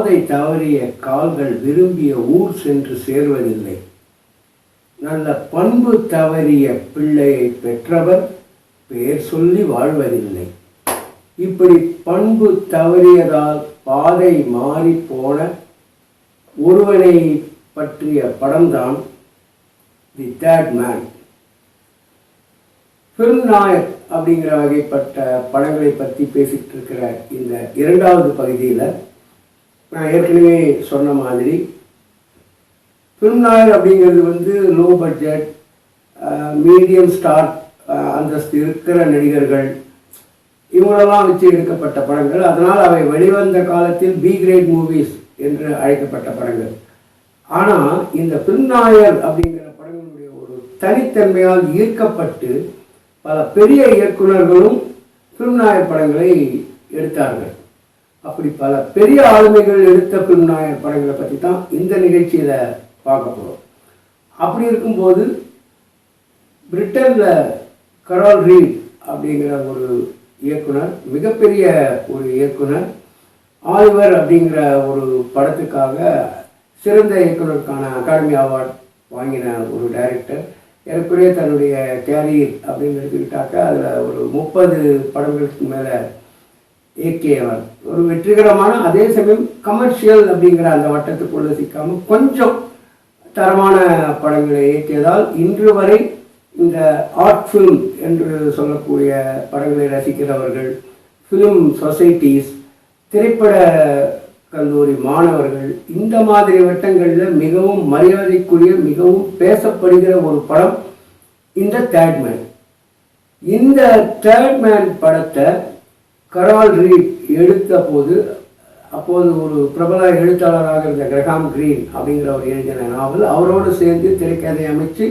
பாதை தவறிய கால்கள் விரும்பிய ஊர் சென்று சேர்வதில்லை. நல்ல பண்பு தவறிய பிள்ளையை பெற்றவர் பெயர் சொல்லி வாழ்வதில்லை. இப்படி பண்பு தவறியதால் பாதை மாறி போன ஒருவனை பற்றிய படம்தான் the third man. Film Nair அப்படிங்கிற வகைப்பட்ட படங்களை பற்றி பேசிகிட்டு இருக்கிற இந்த இரண்டாவது பகுதியில் நான் ஏற்கனவே சொன்ன மாதிரி ஃபிலிம் நாயர் அப்படிங்கிறது லோ பட்ஜெட், மீடியம் ஸ்டார் அந்தஸ்து இருக்கிற நடிகர்கள் இவங்களெல்லாம் வச்சு எடுக்கப்பட்ட படங்கள். அதனால் அவை வெளிவந்த காலத்தில் பி கிரேட் மூவிஸ் என்று அழைக்கப்பட்ட படங்கள். ஆனால் இந்த ஃபிலிம் நாயர் அப்படிங்கிற படங்களுடைய ஒரு தனித்தன்மையால் ஈர்க்கப்பட்டு பல பெரிய இயக்குநர்களும் ஃபிலிம் நாயர் படங்களை எடுத்தார்கள். அப்படி பல பெரிய ஆளுமைகள் எடுத்த ஃபிலிம் நாயர் படங்களை பற்றி தான் இந்த நிகழ்ச்சியில் பார்க்க போகிறோம். அப்படி இருக்கும்போது பிரிட்டனில் கரோல் ரீட் அப்படிங்கிற ஒரு இயக்குனர், மிகப்பெரிய ஒரு இயக்குனர், ஆலிவர் அப்படிங்கிற ஒரு படத்துக்காக சிறந்த இயக்குனருக்கான அகாடமி அவார்ட் வாங்கின ஒரு டைரக்டர். ஏற்கனவே தன்னுடைய கேரியர் அப்படின்னு எடுத்துக்கிட்டாக்க அதில் ஒரு 30 படங்களுக்கு மேலே இயக்கியவர். ஒரு வெற்றிகரமான, அதே சமயம் கமர்ஷியல் அப்படிங்கிற அந்த வட்டத்துக்குள்ளே சிக்காமல் கொஞ்சம் தரமான படங்களை இயக்கியதால் இன்று வரை இந்த ஆர்ட் ஃபிலிம் என்று சொல்லக்கூடிய படங்களை ரசிக்கிறவர்கள், ஃபிலிம் சொசைட்டிஸ், திரைப்பட கல்லூரி மாணவர்கள், இந்த மாதிரி வட்டங்களில் மிகவும் மரியாதைக்குரிய, மிகவும் பேசப்படுகிற ஒரு படம் இந்த தேர்ட் மேன். இந்த தேர்ட் மேன் படத்தை கரோல் ரீட் எடுத்த போது, அப்போது ஒரு பிரபல எழுத்தாளராக இருந்த கிரஹாம் கிரீன் அப்படிங்கிறவர் எழுதின நாவல், அவரோடு சேர்ந்து திரைக்கதை அமைச்சு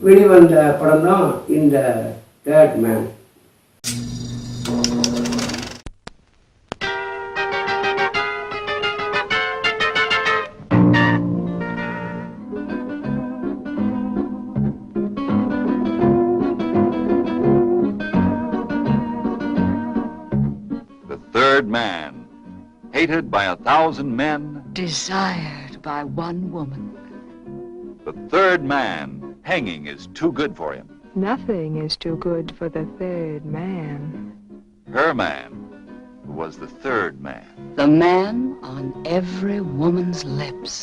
வெளிவந்த படம் தான் இந்த third man. The third man, hated by 1,000 men, desired by one woman. The third man, hanging is too good for him. Nothing is too good for the third man. Her man, who was the third man. The man on every woman's lips.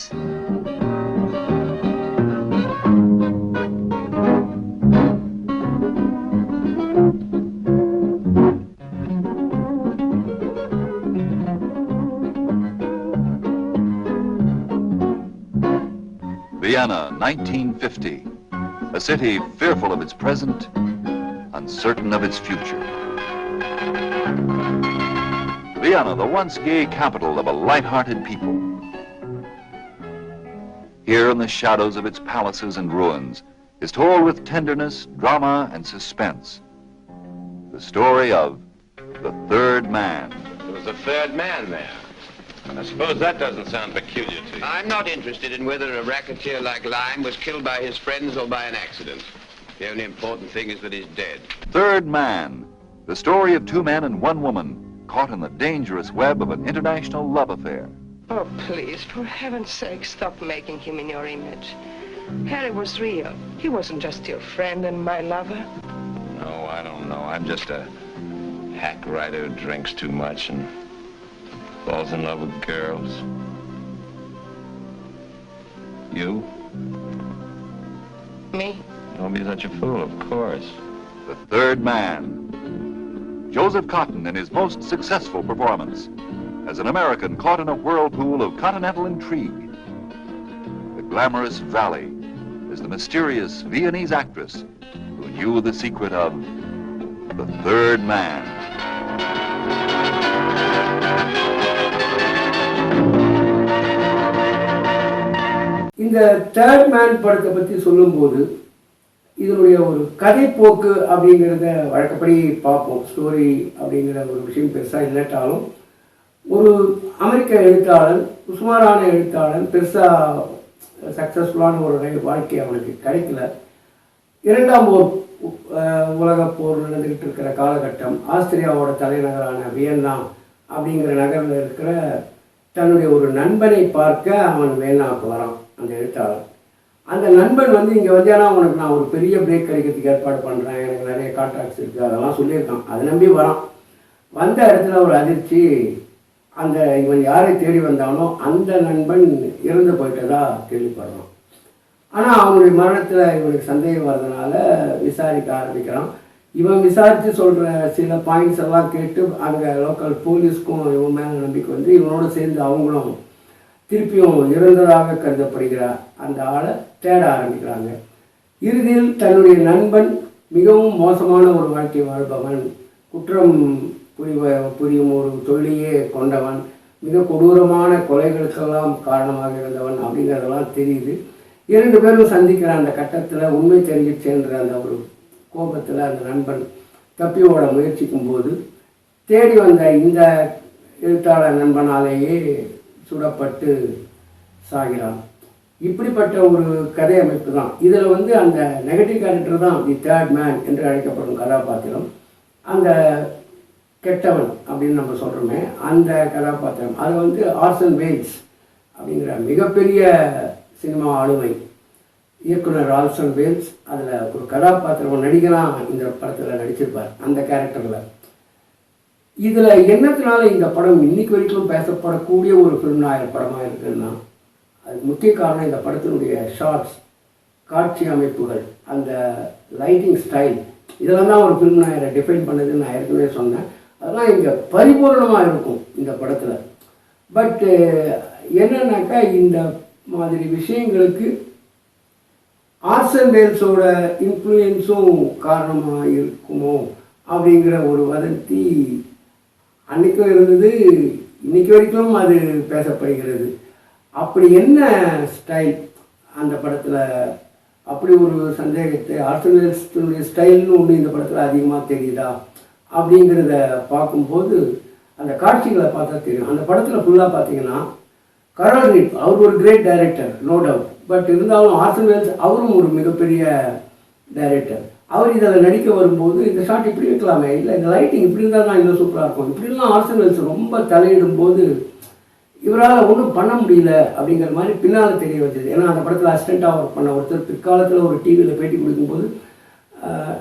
Vienna, 1950. A city fearful of its present, uncertain of its future. Vienna, the once gay capital of a light-hearted people. Here in the shadows of its palaces and ruins is told with tenderness, drama, and suspense the story of the third man. There was a third man there. I suppose that doesn't sound peculiar to you. I'm not interested in whether a racketeer like Lime was killed by his friends or by an accident. The only important thing is that he's dead. Third man, the story of 2 men and 1 woman caught in the dangerous web of an international love affair. Oh, please, for heaven's sake, stop making him in your image. Harry was real. He wasn't just your friend and my lover. No, I don't know. I'm just a hack writer who drinks too much and falls in love with girls. You? Me? Don't be such a fool, of course. The third man. Joseph Cotton in his most successful performance as an American caught in a whirlpool of continental intrigue. The glamorous Valley is the mysterious Viennese actress who knew the secret of the third man. இந்த third man படத்தை பற்றி சொல்லும்போது இதனுடைய ஒரு கதை போக்கு அப்படிங்கிறத வழக்கப்படி பார்ப்போம். ஸ்டோரி அப்படிங்கிற ஒரு விஷயம் பெருசாக இல்லாட்டாலும் ஒரு அமெரிக்க எழுத்தாளன், சுமாரான எழுத்தாளன், பெருசாக சக்ஸஸ்ஃபுல்லான ஒரு வாழ்க்கை அவனுக்கு கிடைக்கல. 2ஆம் உலகப் போர் நடந்துக்கிட்டு இருக்கிற காலகட்டம், ஆஸ்திரியாவோட தலைநகரான வியன்னா அப்படிங்கிற நகரில் இருக்கிற தன்னுடைய ஒரு நண்பனை பார்க்க அவன் வேல்நாவுக்கு வரான் அந்த எழுத்தாளர். அந்த நண்பன் வந்து இங்கே வந்தேன்னா உனக்கு நான் ஒரு பெரிய பிரேக் கிடைக்கிறதுக்கு ஏற்பாடு பண்ணுறேன், எனக்கு நிறைய கான்ட்ராக்ட்ஸ் இருக்குது, அதெல்லாம் சொல்லியிருக்கான். அதை நம்பி வரான். வந்த இடத்துல ஒரு அதிர்ச்சி. அந்த இவன் யாரை தேடி வந்தானோ அந்த நண்பன் இறந்து போயிட்டதா கேள்விப்படுறான். ஆனால் அவனுடைய மரணத்தில் இவனுக்கு சந்தேகம் வர்றதுனால விசாரிக்க ஆரம்பிக்கிறான். இவன் விசாரித்து சொல்கிற சில பாயிண்ட்ஸ் எல்லாம் கேட்டு அங்கே லோக்கல் போலீஸ்க்கும் இவன் மேலே நம்பிக்கை வந்து இவனோடு சேர்ந்து அவங்களும் திருப்பியும் இறந்ததாக கருதப்படுகிற அந்த ஆளை தேட ஆரம்பிக்கிறாங்க. இறுதியில் தன்னுடைய நண்பன் மிகவும் மோசமான ஒரு வாழ்க்கை வாழ்பவன், குற்றம் புரியும் ஒரு தொழிலையே கொண்டவன், மிக கொடூரமான கொலைகளுக்கெல்லாம் காரணமாக இருந்தவன் அப்படிங்கிறதெல்லாம் தெரியுது. 2 பேரும் சந்திக்கிற அந்த கட்டத்தில் உண்மை தெரிவிச்சேன்ற அந்த ஒரு கோபத்தில் அந்த நண்பன் தப்பி ஓட முயற்சிக்கும் போது தேடி வந்த இந்த எழுத்தாளர் நண்பனாலேயே சுடப்பட்டு சாகிறான். இப்படிப்பட்ட ஒரு கதை அமைப்பு தான். இதில் வந்து அந்த நெகட்டிவ் கேரக்டர் தான் தி தேர்ட் மேன் என்று அழைக்கப்படும் கதாபாத்திரம். அந்த கெட்டவன் அப்படின்னு நம்ம சொல்கிறோமே அந்த கதாபாத்திரம், அது வந்து ஆர்சன் வேல்ஸ் அப்படிங்கிற மிகப்பெரிய சினிமா ஆளுமை இயக்குனர் ஆர்சன் வேல்ஸ் அதில் ஒரு கதாபாத்திரம் நடிகராக இந்த படத்தில் நடிச்சிருப்பார் அந்த கேரக்டரில். இதில் என்னத்தினால இந்த படம் இன்னைக்கு வரைக்கும் பேசப்படக்கூடிய ஒரு ஃபிலிம் நாயர் படமாக இருக்குன்னா அதுக்கு முக்கிய காரணம் இந்த படத்தினுடைய ஷார்ட்ஸ், காட்சி அமைப்புகள், அந்த லைட்டிங் ஸ்டைல், இதெல்லாம் தான் ஒரு ஃபிலிம் நாயரை டிஃபைன் பண்ணதுன்னு நான் ஏற்கனவே சொன்னேன். அதெல்லாம் இங்கே பரிபூர்ணமாக இருக்கும் இந்த படத்தில். பட்டு என்னன்னாக்கா இந்த மாதிரி விஷயங்களுக்கு ஆர்சன் வேல்ஸோட இன்ஃப்ளூயன்ஸும் காரணமாக இருக்குமோ அப்படிங்கிற ஒரு வதந்தி அன்றைக்கும் இருந்தது, இன்னைக்கு வரைக்கும் அது பேசப்படுகிறது. அப்படி என்ன ஸ்டைல் அந்த படத்தில், அப்படி ஒரு சந்தேகத்தை ஆர்சன் வேல்ஸுடைய ஸ்டைல்னு ஒன்று இந்த படத்தில் அதிகமாக தெரியுதா அப்படிங்கிறத பார்க்கும்போது அந்த காட்சிகளை பார்த்தா தெரியும். அந்த படத்தில் ஃபுல்லாக பார்த்தீங்கன்னா கரோல் ரீட் அவர் ஒரு great director, no doubt. But இருந்தாலும் ஆர்சன் வேல்ஸ் அவரும் ஒரு மிகப்பெரிய டைரக்டர். அவர் இதில் நடிக்க வரும்போது இந்த ஷாட் இப்படி இருக்கலாமே, இல்லை இந்த லைட்டிங் இப்படி இருந்தால் தான் இன்னும் சூப்பராக இருக்கும், இப்படிலாம் ஆர்சன் வேல்ஸ் ரொம்ப தலையிடும்போது இவரால் ஒன்றும் பண்ண முடியல அப்படிங்கிற மாதிரி பின்னால் தெரிய வச்சது. ஏன்னா அந்த படத்தில் அசிஸ்டண்ட்டாக ஒர்க் பண்ண ஒருத்தர் பிற்காலத்தில் ஒரு டிவியில் பேட்டி கொடுக்கும்போது,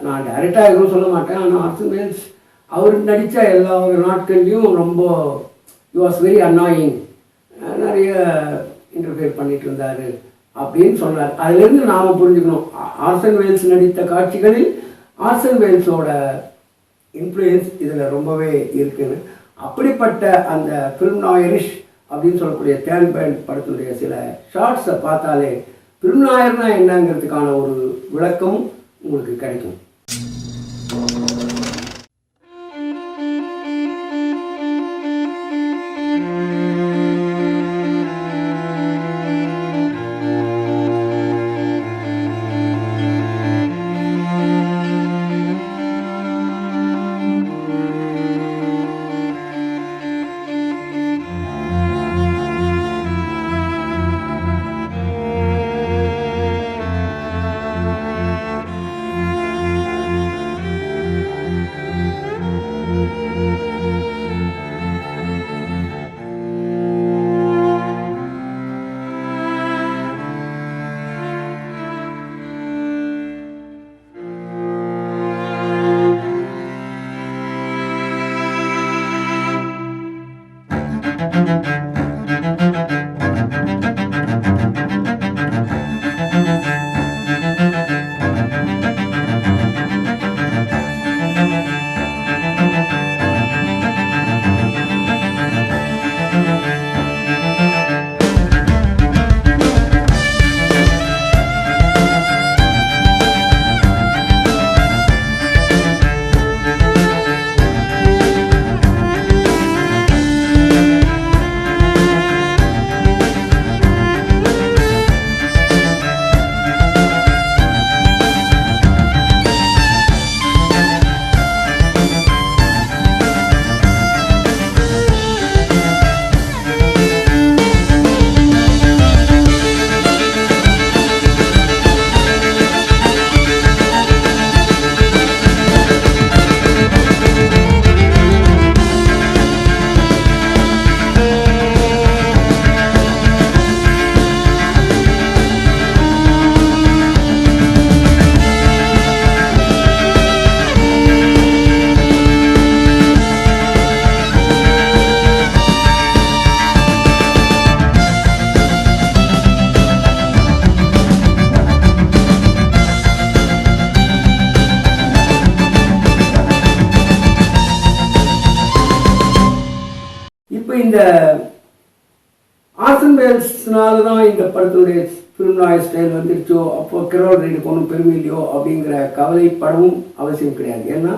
நான் டைரெக்டாக எதுவும் சொல்ல மாட்டேன், ஆனால் ஆர்சன் வேல்ஸ் அவர் நடித்த எல்லா நாட்கள்லையும் ரொம்ப யூ வாஸ் வெரி அன்னாயிங், நிறைய இன்டர்ஃபியர் பண்ணிட்டு இருந்தார் அப்படின்னு சொன்னார். அதுலேருந்து நாம் புரிஞ்சுக்கணும் ஆர்சன் வேல்ஸ் நடித்த காட்சிகளில் ஆர்சன் வேல்ஸோட இன்ஃப்ளூயன்ஸ் இதில் ரொம்பவே இருக்குன்னு. அப்படிப்பட்ட அந்த ஃபிலிம் நாயரிஷ் அப்படின்னு சொல்லக்கூடிய தேர்ட் மேன் படத்தினுடைய சில ஷார்ட்ஸை பார்த்தாலே ஃபிலிம் நாயர்னா என்னங்கிறதுக்கான ஒரு விளக்கமும் உங்களுக்கு கிடைக்கும். இந்த ஆர்சன் வேல்ஸ்னால தான் இந்த படத்துடைய ஃபிலிம் நாயர் ஸ்டைல் வந்துருச்சோ, அப்போ கரோல் ரீடுக்கு ஒன்றும் பெருமை இல்லையோ அப்படிங்கிற கவலைப்படவும் அவசியம் கிடையாது. ஏன்னா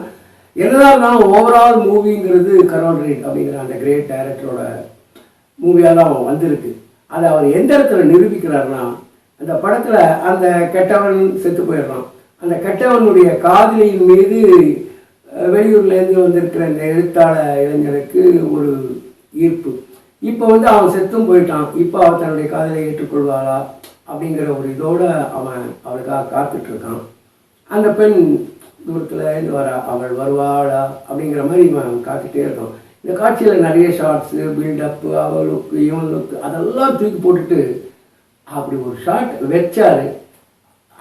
என்னதான் நான் ஓவரால் மூவிங்கிறது கரோல் ரீட் அப்படிங்கிற அந்த கிரேட் டைரக்டரோட மூவியாக தான் வந்திருக்கு. அதை அவர் எந்த இடத்துல நிரூபிக்கிறார்னா, அந்த படத்தில் அந்த கெட்டவன் செத்து போயிடுறான். அந்த கெட்டவனுடைய காதலியின் மீது வெளியூர்லேருந்து வந்திருக்கிற இந்த எழுத்தாளர் இளைஞனுக்கு ஒரு ஈர்ப்பு. இப்போ அவன் செத்தும் போயிட்டான், இப்போ அவன் தன்னுடைய காதலை ஏற்றுக்கொள்வாளா அப்படிங்கிற ஒரு இதோடு அவன் அவளுக்காக காத்துட்ருக்கான். அந்த பெண் தூரத்தில் இருந்து வரா, அவள் வருவாளா அப்படிங்கிற மாதிரி இவன் காத்துட்டே இருக்கான். இந்த காட்சியில் நிறைய ஷார்ட்ஸு, பில்டப்பு, அவள் லுக்கு, இவன் லுக்கு அதெல்லாம் தூக்கி போட்டுட்டு அப்படி ஒரு ஷார்ட் வச்சாரு.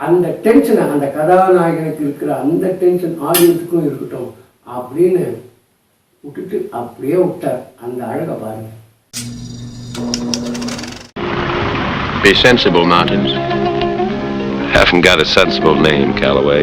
அந்த டென்ஷனை, அந்த கதாநாயகனுக்கு இருக்கிற அந்த டென்ஷன் ஆடியன்ஸுக்கும் இருக்கட்டும் அப்படின்னு விட்டுட்டு அப்படியே விட்டார். அந்த அழகை பாருங்க. Be sensible, Martins. Haven't got a sensible name, Calloway.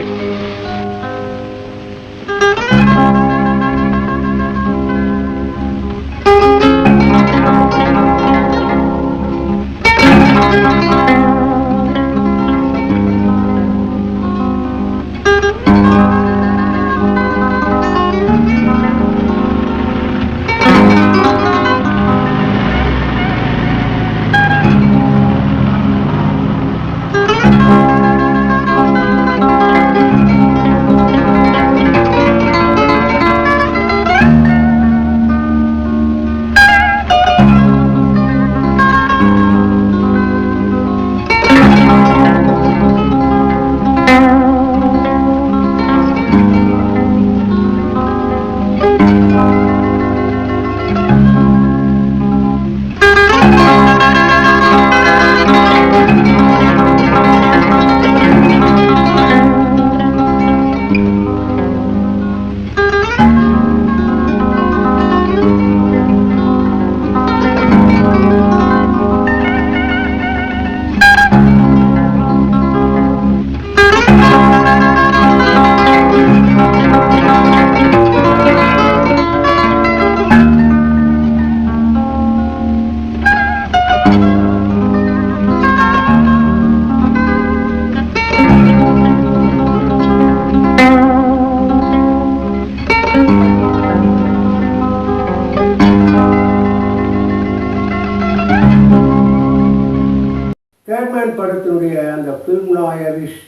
படத்தினுடைய அந்த ஃபிலிம் நாயரிஷ்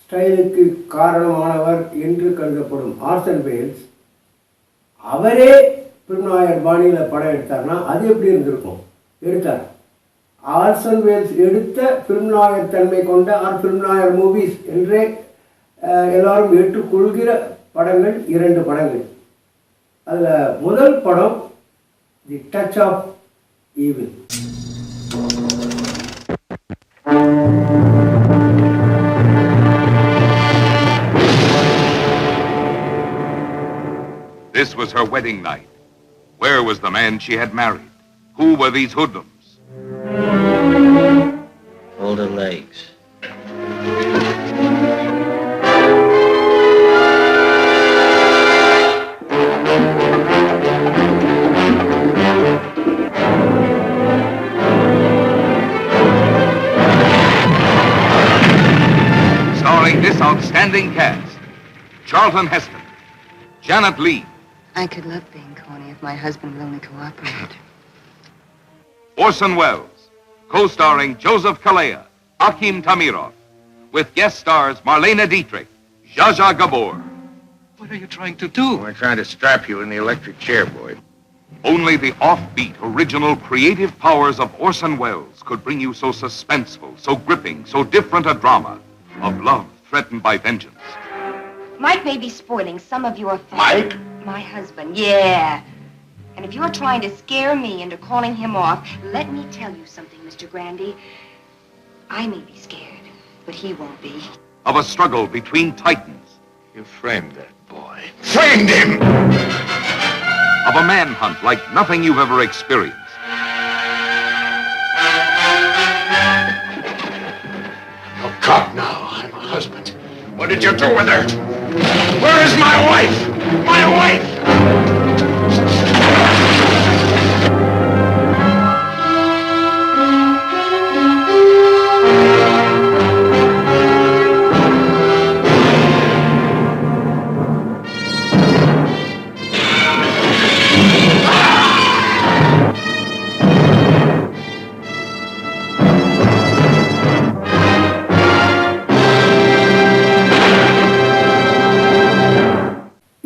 ஸ்டைலுக்கு காரணமானவர் என்று கருதப்படும் ஆர்சன் வேல்ஸ் அவரே ஃபிலிம் நாயர் பாணியில் படம் எடுத்தார்னா அது எப்படி இருந்திருக்கும்? எடுத்தார். ஆர்சன் வேல்ஸ் எடுத்த ஃபிலிம் நாயர் தன்மை கொண்ட ஃபிலிம் நாயர் மூவிஸ் என்றே எல்லாரும் ஏற்றுக்கொள்கிற படங்கள் 2 படங்கள். அதில் முதல் படம் the touch of evil. This was her wedding night. Where was the man she had married? Who were these hoodlums? Hold her legs. Starring this outstanding cast: Charlton Heston, Janet Leigh. I could love being corny if my husband would only cooperate. Orson Welles, co-starring Joseph Kalea, Akim Tamirov, with guest stars Marlene Dietrich, Zsa Zsa Gabor. What are you trying to do? We're trying to strap you in the electric chair, boy. Only the offbeat, original, creative powers of Orson Welles could bring you so suspenseful, so gripping, so different a drama of love threatened by vengeance. Mike may be spoiling some of your fun. Mike? My husband, yeah. And if you're trying to scare me into calling him off, let me tell you something, Mr. Grandy. I may be scared, but he won't be. Of a struggle between titans. You framed that boy. Framed him! Of a manhunt like nothing you've ever experienced. You're caught now. I'm a husband. What did you do with her? Where is my wife? My wife!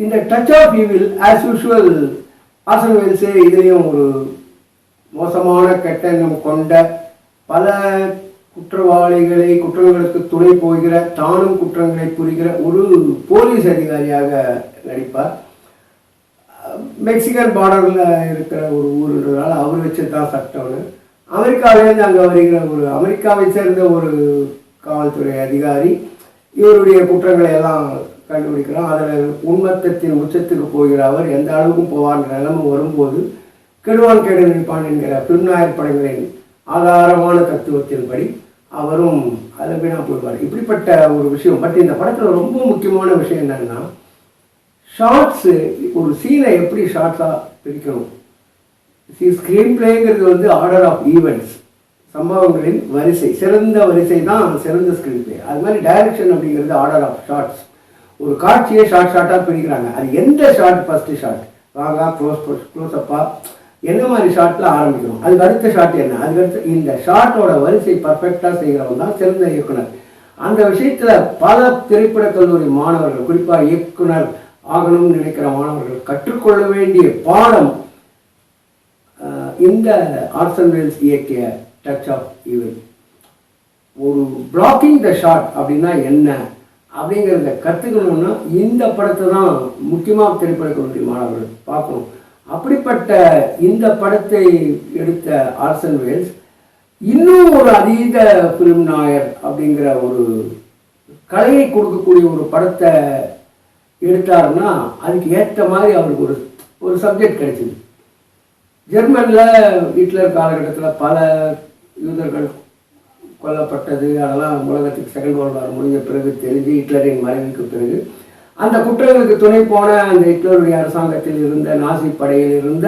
இந்த touch of evil as usual Orson வெல்ஸே இதுலேயும் ஒரு மோசமான கெட்டெண்ணம் கொண்ட பல குற்றங்களுக்கு துணை போகிற தானும் குற்றங்களை புரிகிற ஒரு போலீஸ் அதிகாரியாக நடிப்பார். மெக்சிகன் பார்டரில் இருக்கிற ஒரு ஊருன்றதால அவர் வச்சு தான் சட்டம்னு அமெரிக்காவிலேருந்து அங்கே வருகிற ஒரு அமெரிக்காவை சேர்ந்த ஒரு காவல்துறை அதிகாரி இவருடைய குற்றங்களை எல்லாம் கண்டுபிடிக்கிறான். அதில் உண்மத்தத்தின் உச்சத்துக்கு போகிற அவர் எந்த அளவுக்கும் போவார்ன்ற நிலைமை வரும்போது கெடுவான் கேடு நினைப்பான் என்கிற பிரிம்நாயர் படங்களின் ஆதாரமான தத்துவத்தின்படி அவரும் அதில் வீணாக போயிடுவார். இப்படிப்பட்ட ஒரு விஷயம். பட் இந்த படத்தில் ரொம்ப முக்கியமான விஷயம் என்னன்னா, ஷார்ட்ஸு ஒரு சீனை எப்படி ஷார்ட்ஸாக பிரிக்கணும். ஸ்க்ரீன் பிளேங்கிறது வந்து ஆர்டர் ஆஃப் ஈவெண்ட்ஸ், சம்பவங்களின் வரிசை, சிறந்த வரிசை தான் சிறந்த ஸ்க்ரீன் பிளே. அது மாதிரி டைரக்ஷன் அப்படிங்கிறது ஆர்டர் ஆஃப் ஷார்ட்ஸ். ஒரு காட்சியை ஷார்ட்டாக பிரிக்கிறாங்க. அது எந்த ஷார்ட் ஃபஸ்ட்டு ஷார்ட் வாங்க க்ளோஸ்அப்பா என்ன மாதிரி ஷார்ட்டில் ஆரம்பிக்கணும், அதுக்கு அடுத்த ஷார்ட் என்ன, அதுக்கடுத்து இந்த ஷார்ட்டோட வரிசை பர்ஃபெக்டாக செய்கிறவங்க தான் சிறந்த இயக்குனர். அந்த விஷயத்தில் பல திரைப்பட கல்லூரி மாணவர்கள், குறிப்பாக இயக்குனர் ஆகணும்னு நினைக்கிற மாணவர்கள் கற்றுக்கொள்ள வேண்டிய பாடம் இந்த ஆர்சன் வெல்ஸ் இயக்கிய டச் ஆஃப் ஈவில். ஒரு பிளாக்கிங் த ஷாட் அப்படின்னா என்ன அப்படிங்கிறத கற்றுக்கணும்னா இந்த படத்தை தான் முக்கியமாக திரைப்பட கல்லூரி மாணவர்கள் பார்க்கணும். அப்படிப்பட்ட இந்த படத்தை எடுத்த ஆர்சன் வெல்ஸ் இன்னும் ஒரு அதீத பிலிம் நாயர் அப்படிங்கிற ஒரு கலையை கொடுக்கக்கூடிய ஒரு படத்தை எடுத்தாருன்னா அதுக்கு ஏற்ற மாதிரி அவருக்கு ஒரு சப்ஜெக்ட் கிடைச்சிது. ஜெர்மனில் ஹிட்லர் காலகட்டத்தில் பல யூதர்கள் கொல்லப்பட்டது, அதெல்லாம் உலகத்துக்கு செகண்ட் வேர்ல்டு வார் முடிஞ்ச பிறகு தெரிஞ்சு ஹிட்லரின் மறைவுக்கு பிறகு அந்த குற்றங்களுக்கு துணை போன அந்த ஹிட்லருடைய அரசாங்கத்தில் இருந்த நாசி படையில் இருந்த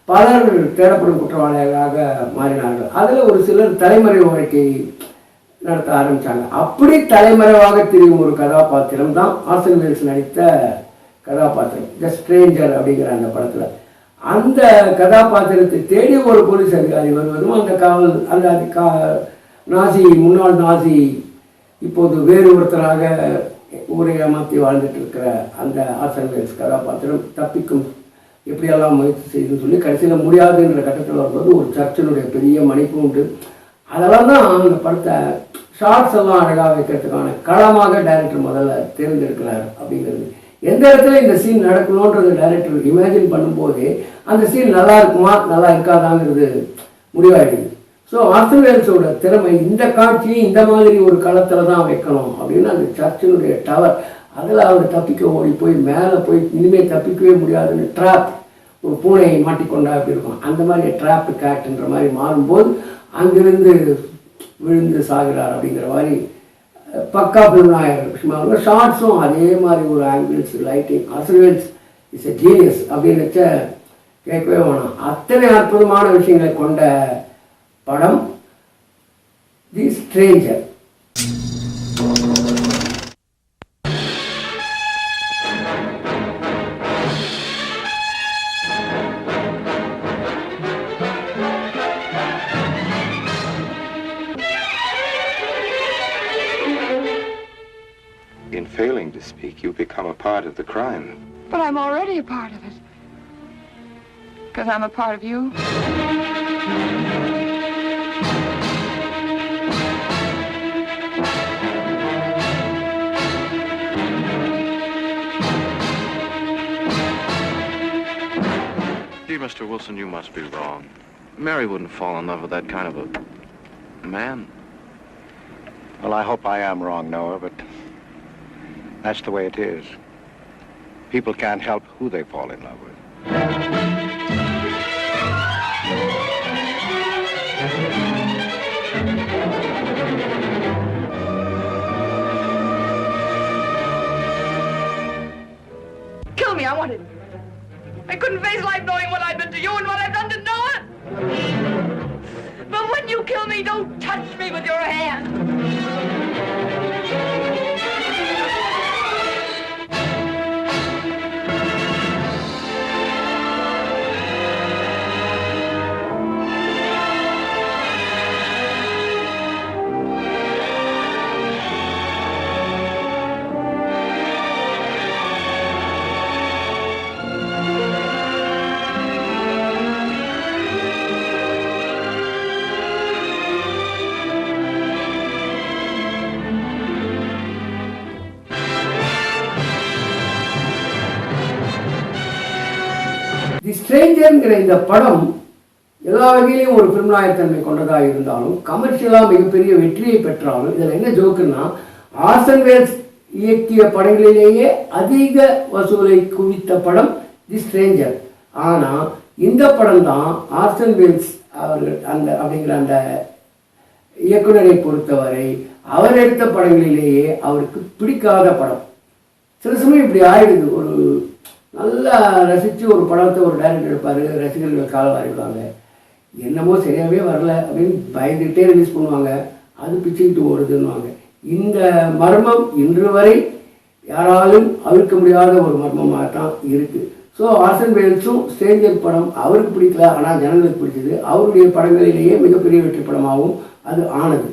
பலர் தேடப்படும் குற்றவாளிகளாக மாறினார்கள். அதில் ஒரு சிலர் தலைமறை வாழ்க்கை நடத்த ஆரம்பித்தாங்க. அப்படி தலைமறைவாக தெரியும் ஒரு கதாபாத்திரம் தான் ஆர்சன் வெல்ஸ் நடித்த கதாபாத்திரம் த ஸ்ட்ரேஞ்சர் அப்படிங்கிற அந்த படத்தில். அந்த கதாபாத்திரத்தை தேடி ஒரு போலீஸ் அதிகாரி வருவதும் அந்த நாசி முன்னாள் நாசி இப்போது வேறு ஒருத்தராக ஊரை ஏமாற்றி வாழ்ந்துட்டு இருக்கிற அந்த ஆர்சன் வெல்ஸ் கதாபாத்திரம் தப்பிக்கும் எப்படியெல்லாம் முயற்சி செய்யுதுன்னு சொல்லி கடைசியில் முடியாதுன்ற கட்டத்தில் வரும்போது ஒரு சர்ச்சினுடைய பெரிய மணிப்பு உண்டு. அதெல்லாம் தான் அந்த படத்தை ஷார்ட்ஸ் எல்லாம் அழகாக வைக்கிறதுக்கான களமாக டைரக்டர் முதல்ல தேர்ந்தெடுக்கிறார் அப்படிங்கிறது. எந்த இடத்துல இந்த சீன் நடக்கணுன்றது டைரக்டர் இமேஜின் பண்ணும்போதே அந்த சீன் நல்லா இருக்குமா நல்லா இருக்காதாங்கிறது முடிவாயிடுது. ஸோ ஆர்சன் வெல்ஸோட திறமை இந்த காட்சியை இந்த மாதிரி ஒரு களத்தில் தான் வைக்கணும் அப்படின்னு அந்த சர்ச்சினுடைய டவர் அதில் அவர் தப்பிக்க ஓடி போய் மேலே போய் இனிமேல் தப்பிக்கவே முடியாதுன்னு ட்ராப் ஒரு பூனையை மாட்டிக்கொண்டா அப்படி இருக்கும். அந்த மாதிரி ட்ராப் கேட்டுன்ற மாதிரி மாறும்போது அங்கிருந்து விழுந்து சாகிறார் அப்படிங்கிற மாதிரி பக்கா பிலிம்நாயர் விஷயமாக ஷார்ட்ஸும் அதே மாதிரி ஒரு angles lighting. ஆர்சன் Wells is a genius அப்படின்னு வச்ச கேட்கவே வேணாம். அத்தனை அற்புதமான விஷயங்களை கொண்ட படம் தி Stranger. In failing to speak, you become a part of the crime. But I'm already a part of it. Because I'm a part of you. Gee, Mr. Wilson, you must be wrong. Mary wouldn't fall in love with that kind of a man. Well, I hope I am wrong, Noah, but that's the way it is. People can't help who they fall in love with. Kill me, I want it. I couldn't face life knowing what I've been to you and what I've done to Noah. But when you kill me, don't touch me with your hand. ஸ்ட்ரேஞ்சர்ங்கிற இந்த படம் எல்லா வகையிலையும் ஒரு film நாயகத்தன்மை கொண்டதாக இருந்தாலும் கமர்ஷியலாக மிகப்பெரிய வெற்றியை பெற்றாலும் இதில் என்ன ஜோக்குன்னா ஆர்சன் வேல்ஸ் இயக்கிய படங்களிலேயே அதிக வசூலை குவித்த படம் தி ஸ்ட்ரேஞ்சர். ஆனால் இந்த படம் தான் ஆர்சன் வேல்ஸ் அவர்கள் அப்படிங்கிற அந்த இயக்குனரை பொறுத்தவரை அவர் எடுத்த படங்களிலேயே அவருக்கு பிடிக்காத படம். சில சமயம் இப்படி ஆயிடுது. ஒரு நல்லா ரசித்து ஒரு படத்தை ஒரு டைரக்டர் எடுப்பார், ரசிகர்கள் கால வாரிடுவாங்க, என்னமோ சரியாகவே வரல அப்படின்னு பயந்துகிட்டே ரிலீஸ் பண்ணுவாங்க, அது பிச்சுக்கிட்டு ஓடுதுன்னுவாங்க. இந்த மர்மம் இன்று வரை யாராலும் அவிழ்க்க முடியாத ஒரு மர்மமாக தான் இருக்குது. ஸோ ஆர்சன் வேல்ஸும் ஸ்ட்ரேஞ்சர் படம் அவருக்கு பிடிக்கல, ஆனால் ஜனங்களுக்கு பிடிச்சது. அவருடைய படங்களிலேயே மிகப்பெரிய வெற்றி படமாகவும் அது ஆனது.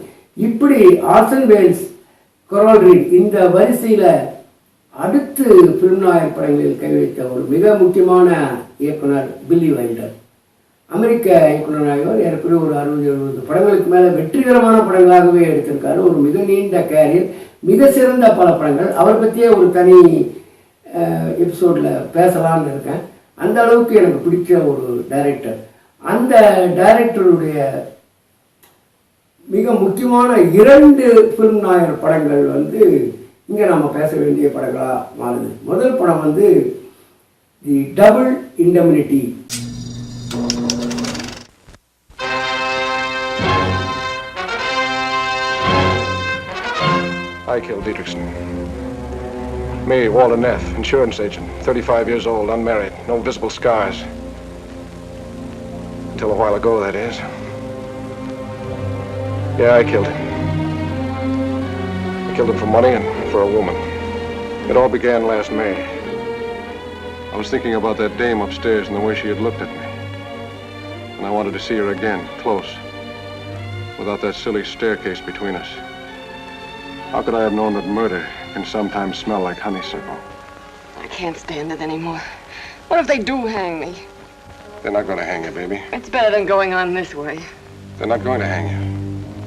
இப்படி ஆர்சன் வேல்ஸ், கொரால் ரீட் இந்த வரிசையில் அடுத்து ஃபிலிம் நாயர் படங்களில் கை வைத்த ஒரு மிக முக்கியமான இயக்குனர் பில்லி வைல்டர். அமெரிக்க இயக்குனராக ஏற்கனவே ஒரு 60-70 படங்களுக்கு மேலே வெற்றிகரமான படங்களாகவே எடுத்திருக்காரு. ஒரு மிக நீண்ட கேரியர், மிக சிறந்த பல படங்கள். அவரை பற்றியே ஒரு தனி எபிசோடில் பேசலான்னு இருக்கேன். அந்த அளவுக்கு எனக்கு பிடிச்ச ஒரு டைரக்டர். அந்த டைரக்டருடைய மிக முக்கியமான 2 ஃபிலிம் நாயர் படங்கள் இங்கே நாம் பேச வேண்டிய படங்களாக மாறுது. முதல் படம் the double indemnity. I killed Dietrichson. Me, Walter Neff, insurance agent, 35 years old, unmarried, no visible scars. Until a while ago, that is. Yeah, I killed him. I killed him for money and for a woman. It all began last May. I was thinking about that dame upstairs and the way she had looked at me. And I wanted to see her again, close, without that silly staircase between us. How could I have known that murder can sometimes smell like honeysuckle? I can't stand it anymore. What if they do hang me? They're not going to hang you, baby. It's better than going on this way. They're not going to hang you.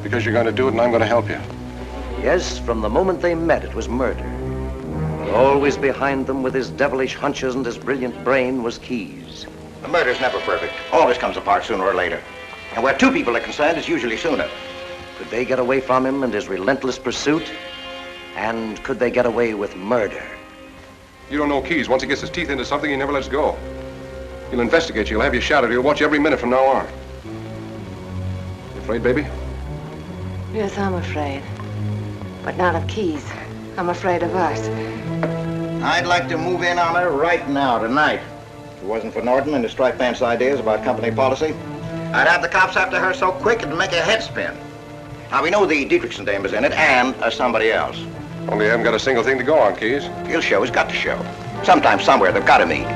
Because you're going to do it and I'm going to help you. Yes, from the moment they met, it was murder. But always behind them, with his devilish hunches and his brilliant brain, was Keyes. The murder's never perfect. Always comes apart sooner or later. And where 2 people are concerned, it's usually sooner. Could they get away from him and his relentless pursuit? And could they get away with murder? You don't know Keyes. Once he gets his teeth into something, he never lets go. He'll investigate you. He'll have you shadowed. He'll watch you every minute from now on. You afraid, baby? Yes, I'm afraid. But not of Keyes. I'm afraid of us. I'd like to move in on her right now, tonight. If it wasn't for Norton and his striped pants ideas about company policy, I'd have the cops after her so quick it'd make a head spin. Now, we know the Dietrichson dame is in it, and somebody else. Only you haven't got a single thing to go on, Keyes. He'll show. He's got to show. Sometime, somewhere, they've got to meet.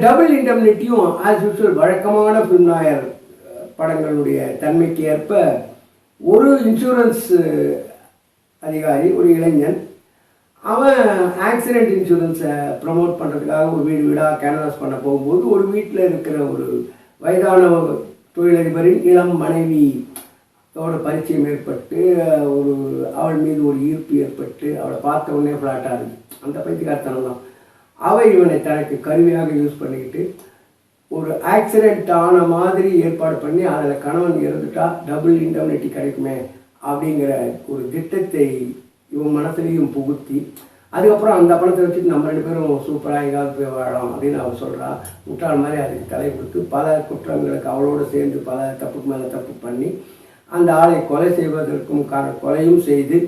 Double இண்டெம்னிட்டியும் as usual வழக்கமான film noir படங்களுடைய தன்மைக்கு ஏற்ப ஒரு insurance அதிகாரி, ஒரு இளைஞன், அவன் ஆக்சிடெண்ட் இன்சூரன்ஸை ப்ரமோட் பண்ணுறதுக்காக ஒரு வீடு வீடாக கேன்வாஸ் பண்ண போகும்போது ஒரு வீட்டில் இருக்கிற ஒரு வயதான தொழிலதிபரின் இளம் மனைவியோட பரிச்சயம் ஏற்பட்டு அவள் மீது ஒரு ஈர்ப்பு ஏற்பட்டு அவளை பார்த்த உடனே ஃப்ளாட்டாக இருக்குது. அந்த பைத்தியக்காரத்தனம் தான். அவள் இவனை தனக்கு கருவியாக யூஸ் பண்ணிக்கிட்டு ஒரு ஆக்சிடெண்ட் ஆன மாதிரி ஏற்பாடு பண்ணி அதில் கணவன் இறந்துட்டா டபுள் இண்டெம்னிட்டி கிடைக்குமே அப்படிங்கிற ஒரு திட்டத்தை இவன் மனசுலேயும் புகுத்தி, அதுக்கப்புறம் அந்த பணத்தை வச்சுட்டு நம்ம 2 பேரும் சூப்பராக எங்காவது போய் வாழலாம் அப்படின்னு அவள் சொல்கிறா. முட்டாள் மாதிரி அதுக்கு தலை கொடுத்து பல குற்றங்களுக்கு அவளோடு சேர்ந்து பல தப்புக்கு மேலே தப்பு பண்ணி அந்த ஆளை கொலை செய்வதற்கும் கொலையும் செய்து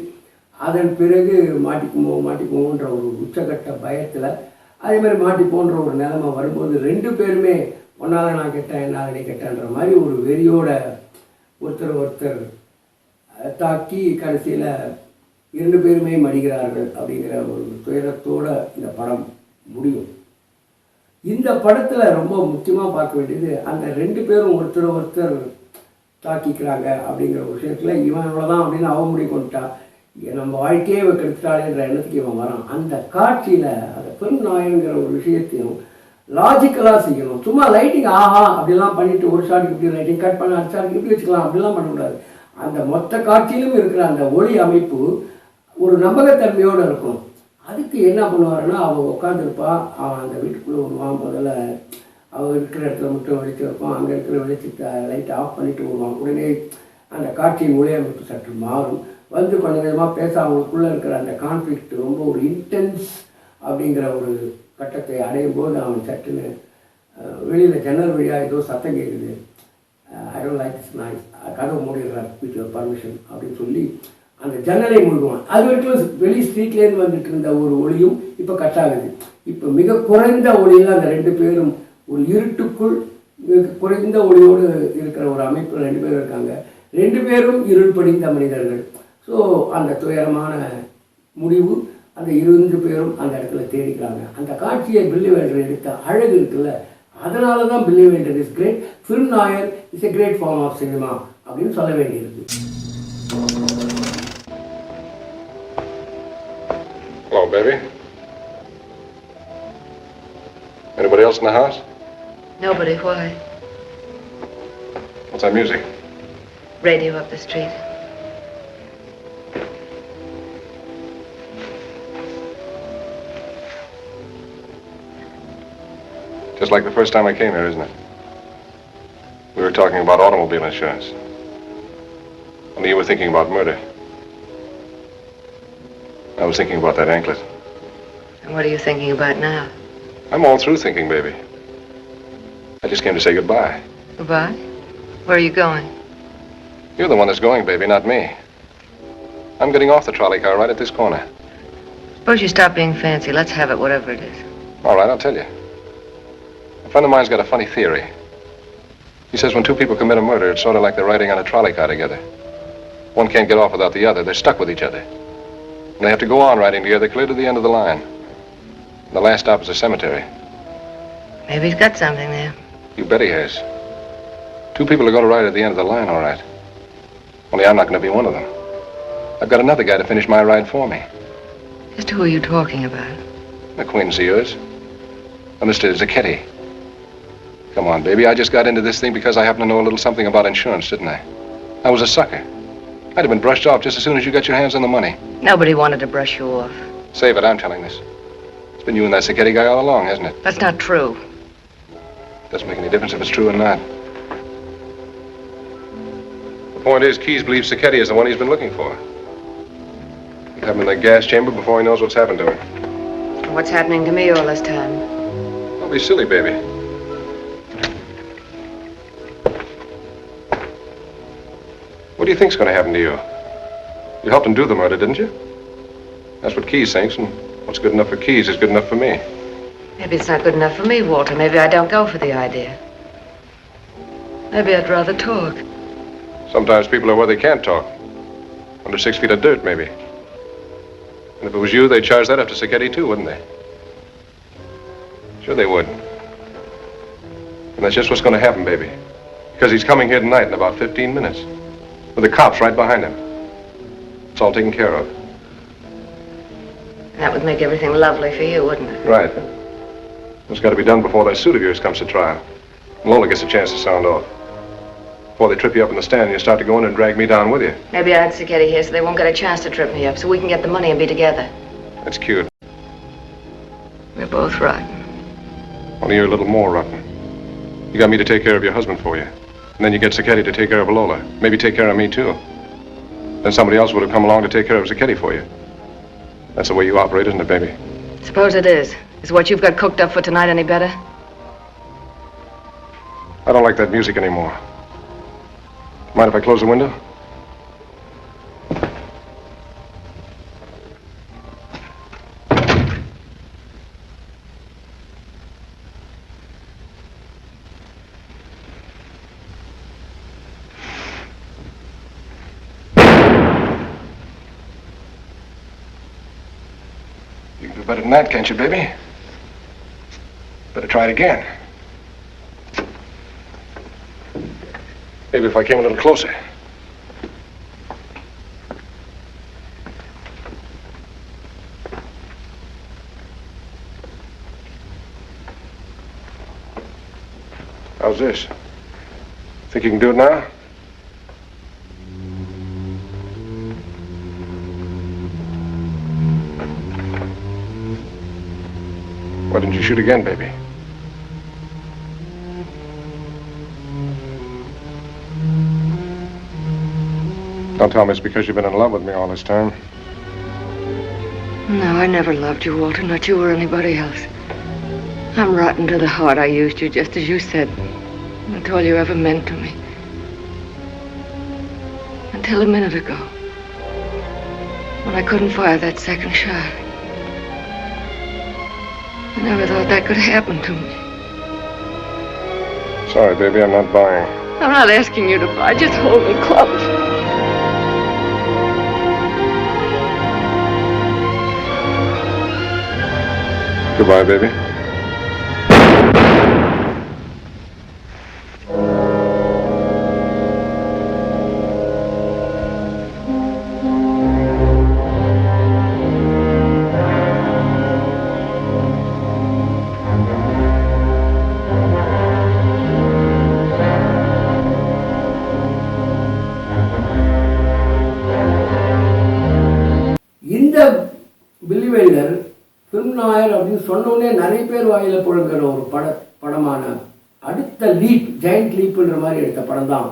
அதன் பிறகு மாட்டிக்குமோன்ற ஒரு உச்சகட்ட பயத்தில் அதே மாதிரி மாட்டிப்போன்ற ஒரு நிலைமை வரும்போது 2 பேருமே ஒன்றால் நான் கெட்டேன், என்னால் நீ கெட்டேன்ற மாதிரி ஒரு வெறியோட ஒருத்தர் தாக்கி கடைசியில் 2 பேருமே மடிகிறார்கள் அப்படிங்கிற ஒரு துயரத்தோடு இந்த படம் முடியும். இந்த படத்தில் ரொம்ப முக்கியமாக பார்க்க வேண்டியது அந்த 2 பேரும் ஒருத்தர் தாக்கிக்கிறாங்க அப்படிங்கிற விஷயத்தில் இவன் இவ்வளோதான் அப்படின்னு அவன் முடிவு கொண்டுட்டா, நம்ம வாழ்க்கையே இவன் கெடுத்துட்டாளேன்ற எண்ணத்துக்கு இவன் வரான். அந்த காட்சியில் அந்த பெரும் நாயங்கிற ஒரு விஷயத்தையும் லாஜிக்கலாக செய்யணும். சும்மா லைட்டிங் ஆஹா அப்படிலாம் பண்ணிவிட்டு ஒரு ஷாட்டுக்கு இப்படி லைட்டிங் கட் பண்ண அடுத்த ஷாட்டுக்கு இப்படி வச்சுக்கலாம் அப்படிலாம் பண்ணக்கூடாது. அந்த மொத்த காட்சியிலும் இருக்கிற அந்த ஒளி அமைப்பு ஒரு நம்பகத்தன்மையோடு இருக்கும். அதுக்கு என்ன பண்ணுவாருன்னா, அவன் உட்காந்துருப்பா, அவன் அந்த வீட்டுக்குள்ளே வருவான். முதல்ல அவன் இருக்கிற இடத்துல மட்டும் வெளிச்சம் இருக்கும், அங்கே இருக்கிற வெளிச்சத்தை லைட்டை ஆஃப் பண்ணிவிட்டு வருவான். உடனே அந்த காட்சியின் ஒளி அமைப்பு சற்று மாறும். வந்து கொஞ்சம் கொஞ்சமாக பேச அவங்களுக்குள்ளே இருக்கிற அந்த கான்ஃப்ளிக்ட் ரொம்ப ஒரு இன்டென்ஸ் அப்படிங்கிற ஒரு கட்டத்தை அடையும் போது அவன் சட்டுன்னு வெளியில் ஜன்னல் வழியாக ஏதோ சத்தம் கேட்குது, I don't like this noise, கதவு மூடிடுறார் வித் யுவர் பர்மிஷன் அப்படின்னு சொல்லி அந்த ஜன்னலை மூடுவான். அது வரைக்கும் வெளி ஸ்ட்ரீட்லேருந்து வந்துட்டு இருந்த ஒரு ஒளியும் இப்போ கட் ஆகுது. இப்போ மிக குறைந்த ஒளியில் அந்த 2 பேரும் ஒரு இருட்டுக்குள் மிக குறைந்த ஒளியோடு இருக்கிற ஒரு அமைப்பில் 2 பேரும் இருக்காங்க. 2 பேரும் இருள் படிந்த மனிதர்கள். ஸோ அந்த துயரமான முடிவு அந்த 2 பேரும் அந்த இடத்துல தேடிக்கிறாங்க. அந்த காட்சியை பில்லி வேல்டர் எடுத்த அழகு இருக்குல்ல, அதனால தான் Billy Wilder is great, film noir is a great form of cinema அப்படின்னு சொல்ல வேண்டியிருக்கு. Hello, baby. Anybody else in the house? Nobody. Why? What's that music? Radio up the street. Just like the first time I came here, isn't it? We were talking about automobile insurance. Only you were thinking about murder. I was thinking about that anklet. And what are you thinking about now? I'm all through thinking, baby. I just came to say goodbye. Goodbye? Where are you going? You're the one that's going, baby, not me. I'm getting off the trolley car right at this corner. Suppose you stop being fancy. Let's have it, whatever it is. All right, I'll tell you. A friend of mine's got a funny theory. He says when 2 people commit a murder, it's sort of like they're riding on a trolley car together. One can't get off without the other. They're stuck with each other. And they have to go on riding together clear to the end of the line. And the last stop is a cemetery. Maybe he's got something there. You bet he has. 2 people are going to ride at the end of the line, all right. Only I'm not going to be one of them. I've got another guy to finish my ride for me. Just who are you talking about? An acquaintance of yours. A Mr. Zacchetti. Come on, baby. I just got into this thing because I happen to know a little something about insurance, didn't I? I was a sucker. I'd have been brushed off just as soon as you got your hands on the money. Nobody wanted to brush you off. Save it, I'm telling this. It's been you and that Zacchetti guy all along, hasn't it? That's not true. Doesn't make any difference if it's true or not. The point is, Keyes believes Zacchetti is the one he's been looking for. He'll have him in the gas chamber before he knows what's happened to him. And what's happening to me all this time? Don't be silly, baby. What do you think's going to happen to you? You helped him do the murder, didn't you? That's what Keyes thinks, and what's good enough for Keyes is good enough for me. Maybe it's not good enough for me, Walter. Maybe I don't go for the idea. Maybe I'd rather talk. Sometimes people are where they can't talk. Under 6 feet of dirt, maybe. And if it was you, they'd charge that up to Zacchetti, too, wouldn't they? Sure they would. And that's just what's going to happen, baby. Because he's coming here tonight in about 15 minutes. With the cops right behind him. It's all taken care of. That would make everything lovely for you, wouldn't it? Right. It's got to be done before that suit of yours comes to trial. And Lola gets a chance to sound off. Before they trip you up in the stand and you start to go in and drag me down with you. Maybe I had Zacchetti here so they won't get a chance to trip me up, so we can get the money and be together. That's cute. We're both rotten. Only you're a little more rotten. You got me to take care of your husband for you. And then you get Zacchetti to take care of Lola. Maybe take care of me, too. Then somebody else would have come along to take care of Zacchetti for you. That's the way you operate, isn't it, baby? Suppose it is. Is what you've got cooked up for tonight any better? I don't like that music anymore. Mind if I close the window? You can do better than that, can't you, baby? Better try it again. Maybe if I came a little closer. How's this? Think you can do it now? Why didn't you shoot again, baby? Don't tell me it's because you've been in love with me all this time. No, I never loved you, Walter, not you or anybody else. I'm rotten to the heart. I used you just as you said. That's all you ever meant to me. Until a minute ago, when I couldn't fire that second shot. I never thought that could happen to me. Sorry, baby, I'm not buying. I'm not asking you to buy. Just hold me close. Goodbye, baby. இந்த பில்லி welder film Nair அப்படின்னு சொன்னோடனே நிறைய பேர் வாயில புழங்குற ஒரு படமான அடுத்த leaf giant லீப்ன்ற மாதிரி எடுத்த படம் தான்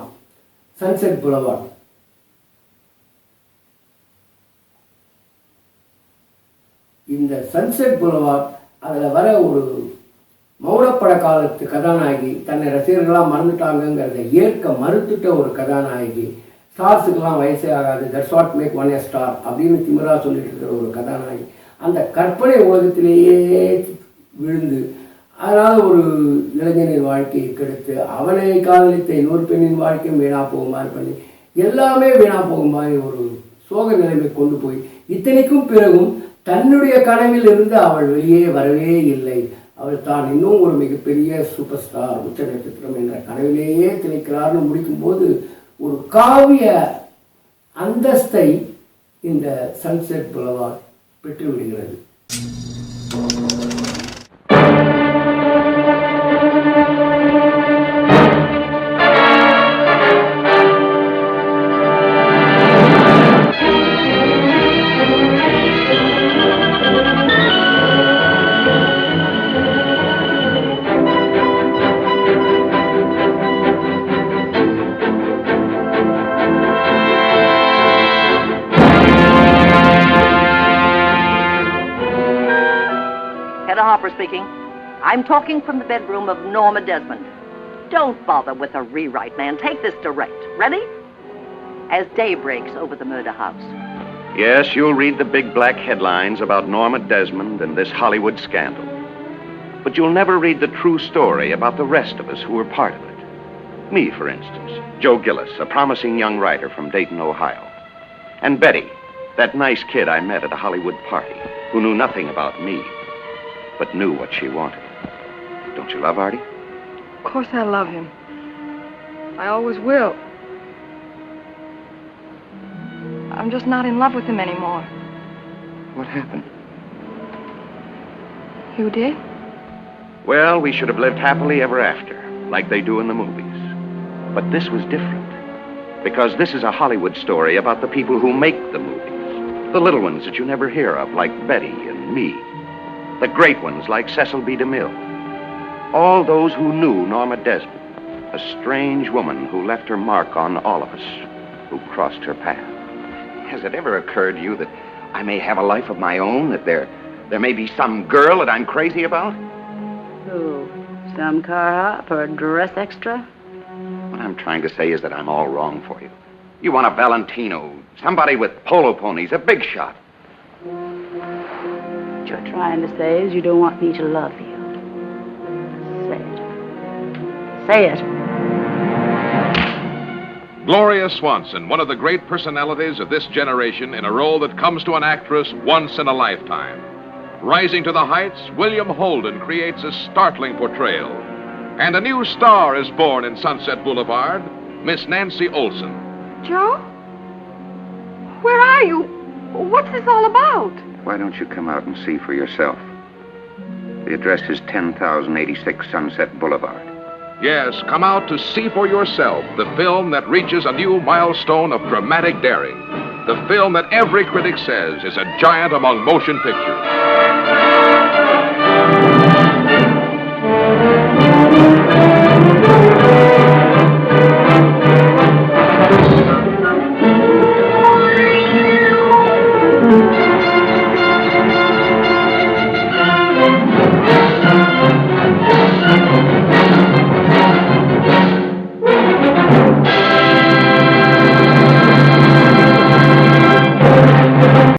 சன்செட் புலவார்ட். இந்த சன்செட் புலவார்ட் அதில் வர ஒரு மௌனப்பட காலத்து கதாநாயகி தன்னை ரசிகர்களாக மறந்துட்டாங்கிறத ஏற்க மறுத்துட்ட ஒரு கதாநாயகி, ஸ்டார்ஸுக்கெல்லாம் வயசே ஆகாது, that's what make one a star அப்படின்னு திமிரா சொல்லிட்டு இருக்கிற ஒரு கதாநாயகி அந்த கற்பனை உலகத்திலேயே விழுந்து அதனால் ஒரு இளைஞனின் வாழ்க்கையை கெடுத்து அவனை காதலித்த இன்னொரு பெண்ணின் வாழ்க்கையும் வீணா போகும் மாதிரி பண்ணி எல்லாமே வீணா போகும் மாதிரி ஒரு சோக நிலைமை கொண்டு போய் இத்தனைக்கும் பிறகும் தன்னுடைய கனவில் இருந்து அவள் வெளியே வரவே இல்லை. அவள் தான் இன்னும் ஒரு மிகப்பெரிய சூப்பர் ஸ்டார் உச்ச நட்சத்திரம் என்ற கனவிலேயே திளைக்கிறார்னு முடிக்கும்போது ஒரு காவிய அந்தஸ்தை இந்த சன்செட் புலவார்ட் பெற்றுவிடுகிறது. Harper speaking. I'm talking from the bedroom of Norma Desmond. Don't bother with a rewrite, man. Take this direct. Ready? As day breaks over the murder house. Yes, you'll read the big black headlines about Norma Desmond and this Hollywood scandal. But you'll never read the true story about the rest of us who were part of it. Me, for instance, Joe Gillis, a promising young writer from Dayton, Ohio. And Betty, that nice kid I met at a Hollywood party, who knew nothing about me, but knew what she wanted. Don't you love Artie? Of course I love him. I always will. I'm just not in love with him anymore. What happened? You did? Well, we should have lived happily ever after, like they do in the movies. But this was different, because this is a Hollywood story about the people who make the movies. The little ones that you never hear of, like Betty and me. The great ones like Cecil B. DeMille. All those who knew Norma Desmond, a strange woman who left her mark on all of us who crossed her path. Has it ever occurred to you that I may have a life of my own, that there may be some girl that I'm crazy about? Who? Some car hop or dress extra? What I'm trying to say is that I'm all wrong for you. You want a Valentino, somebody with polo ponies, a big shot. What you're trying to say is you don't want me to love you. Say it. Say it. Gloria Swanson, one of the great personalities of this generation in a role that comes to an actress once in a lifetime. Rising to the heights, William Holden creates a startling portrayal. And a new star is born in Sunset Boulevard, Miss Nancy Olson. Joe? Where are you? What's this all about? Why don't you come out and see for yourself? The address is 10,086 Sunset Boulevard. Yes, come out to see for yourself the film that reaches a new milestone of dramatic daring. The film that every critic says is a giant among motion pictures.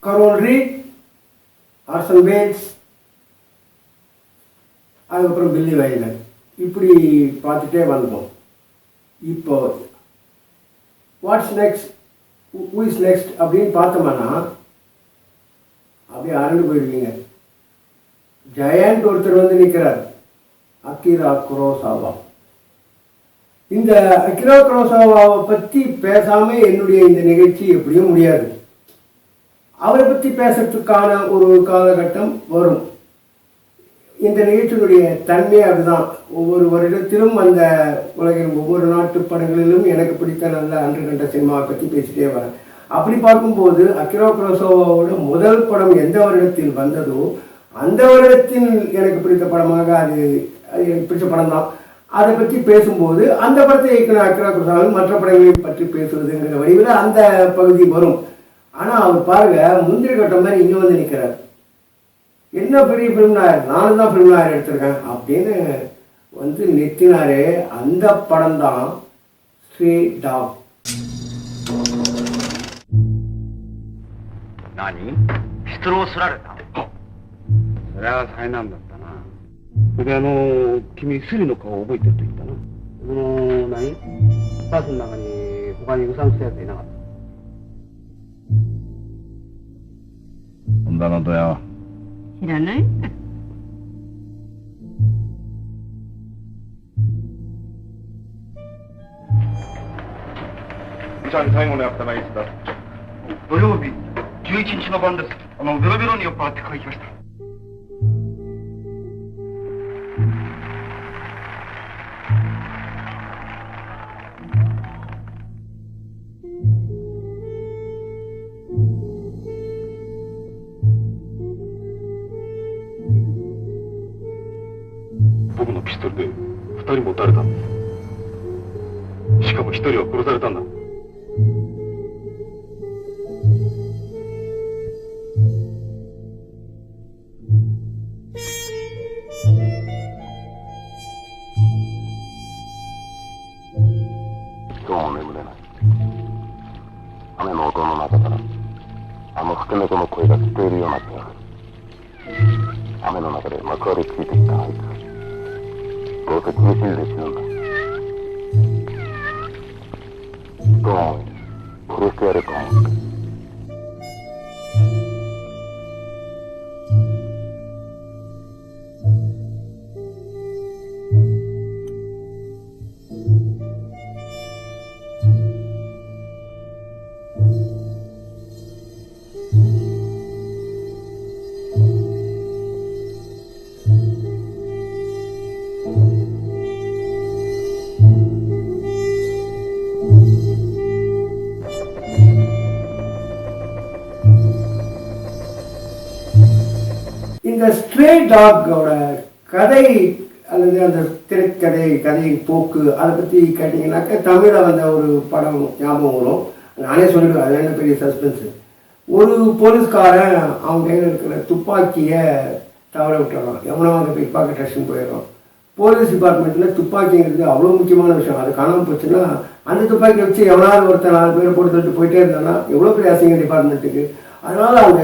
Carol Reed, Orson Welles, அதுக்கப்புறம் Billy வைலர், இப்படி பார்த்துட்டே வந்தோம். இப்போ what's next, who is next அப்படின்னு பார்த்தோம்னா அப்படியே அரண்டு போயிடுவீங்க. ஜெயண்ட் ஒருத்தர் வந்து நிற்கிறார், அகிரா குரோசாவா. இந்த அகிரா குரோசாவாவை பற்றி பேசாமல் என்னுடைய இந்த நிகழ்ச்சி எப்படியும் முடியாது. அவரை பற்றி பேசுறதுக்கான ஒரு காலகட்டம் வரும். இந்த நிகழ்ச்சியினுடைய தன்மை அதுதான். ஒவ்வொரு வருடத்திலும் அந்த உலகின் ஒவ்வொரு நாட்டு படங்களிலும் எனக்கு பிடித்த நல்ல அன்று கண்ட சினிமாவை பற்றி பேசிட்டே வரேன். அப்படி பார்க்கும்போது அகிரா குரோசாவாவோட முதல் படம் எந்த வருடத்தில் வந்ததோ அந்த வருடத்தில் எனக்கு பிடித்த படமாக அது எனக்கு பிடிச்ச படம் தான். அதை பற்றி பேசும்போது அந்த படத்தை இயக்குனர் அகிரா குரோசாவா மற்ற படங்களை பற்றி பேசுவதுங்கிற வடிவில் அந்த பகுதி வரும். ஆனால் அவர் பாருங்க, முந்திரி கட்ட மாதிரி இங்கே வந்து நிற்கிறார். என்ன பெரிய ஃபிலிம் நாயர், நானும் தான் ஃபிலிம் நாயர் எடுத்திருக்கேன் அப்படின்னு வந்து நிறுத்தினாரே, அந்த படம் தான் ஸ்ட்ரே டாக். நானி失労すられた。それは災難だったな。それで君スリの顔覚えてると言ったな。バスの中に他にうさんくさいやついなかった。女のどやは知らない？ちゃん最後に会ったのはいつだ？土曜日11日の晩です。ベロベロに酔っ払って帰りました。僕のピストルで2人も撃たれたんです。しかも1人は殺されたんだ。今日も眠れない。雨の音の中からあのスケネコの声が聞こえるような気がする。雨の中で幕張ついてきたあいつ、どうせ苦しんで死ぬんだ。どうも殺してやれと思って。இந்த ஸ்ட்ரே டாகோட கதை அல்லது அந்த திரைக்கதை கதை போக்கு அதை பற்றி கேட்டிங்கன்னாக்கா தமிழில் வந்த ஒரு படம் ஞாபகம் வரும். நானே சொல்லிடுவேன், அது என்ன பெரிய சஸ்பென்ஸு. ஒரு போலீஸ்காரன் அவங்க கையில் இருக்கிற துப்பாக்கியை தவற விட்டுறான். எவனோ அந்த பிக் பாக்கெட் அடிச்சுன்னு போயிடுறான். போலீஸ் டிபார்ட்மெண்ட்டில் துப்பாக்கிங்கிறது அவ்வளோ முக்கியமான விஷயம். அது காணாமல் போச்சுன்னா அந்த துப்பாக்கி வச்சு எவனாவது ஒருத்தர் 4 பேரை போட்டு தட்டு போயிட்டே இருந்தானா எவ்வளோ பெரிய அசிங்க டிபார்ட்மெண்ட்டுக்கு. அதனால் அந்த